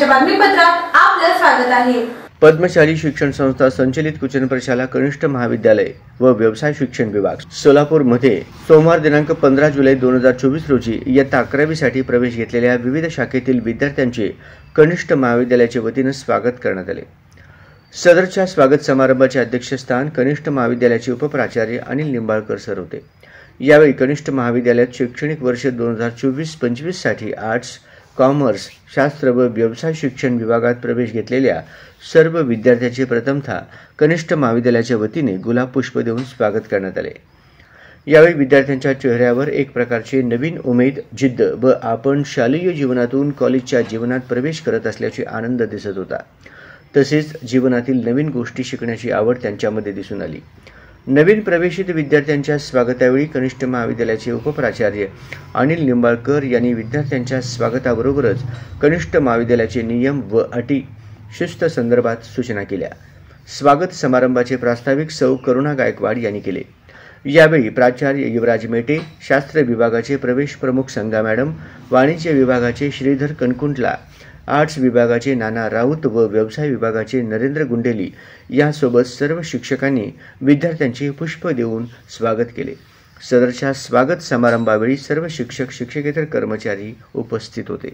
बातमीपत्रात आपलं स्वागत आहे। पद्मशाली शिक्षण संस्था संचलित कुचन प्रशाला कनिष्ठ महाविद्यालय व व्यवसाय शिक्षण विभाग सोलापूर मध्ये सोमवार दिनांक 15 जुलै 2024 रोजी इयत्ता 11वी साठी प्रवेश घेतलेल्या विविध शाखेतील विद्यार्थ्यांचे कनिष्ठ महाविद्यालयाच्या वतीने स्वागत करण्यात आले। सदरच्या स्वागत समारंभाचे अध्यक्षस्थान कनिष्ठ महाविद्यालयाचे उपप्राचार्य अनिल निंबाळकर सर होते। यावेळी कनिष्ठ महाविद्यालयात शैक्षणिक वर्ष 2024-25 साठी आर्ट्स, कॉमर्स, शास्त्र व व्यवसाय शिक्षण विभागात प्रवेश घेतलेल्या सर्व विद्यार्थ्यांचे प्रथमतः कनिष्ठ महाविद्यालयाच्या वतीने गुलाब पुष्प देऊन स्वागत करण्यात आले। यावेळी विद्यार्थ्यांच्या चेहऱ्यावर एक प्रकारचे नवीन उमेद, जिद्द व आपण शालेय जीवनातून कॉलेजच्या जीवनात प्रवेश करत असल्याचे आनंद दिसत होता। तसेच जीवनातील नवीन गोष्टी शिकण्याची आवड त्यांच्यामध्ये दिसून आली। नवीन प्रवेशित विद्यार्थ्यांच्या स्वागतावेळी कनिष्ठ महाविद्यालयाचे उपप्राचार्य अनिल निंबाळकर यांनी विद्यार्थ्यांच्या स्वागताबरोबरच कनिष्ठ महाविद्यालयाचे नियम व अटी शिस्त संदर्भात सूचना केल्या। स्वागत समारंभाचे प्रास्ताविक सौ करुणा गायकवाड यांनी केले। यावेळी प्राचार्य युवराज मेटे, शास्त्र विभागाचे प्रवेश प्रमुख संगा मॅडम, वाणिज्य विभागाचे श्रीधर कणकुंटला, आर्ट्स विभागाचे नाना राऊत व व्यवसाय विभागाचे नरेंद्र गुंडेली यासोबत सर्व शिक्षकांनी विद्यार्थ्यांचे पुष्प देऊन स्वागत केले। सदरच्या स्वागत समारंभावेळी सर्व शिक्षक, शिक्षकेतर कर्मचारी उपस्थित होते।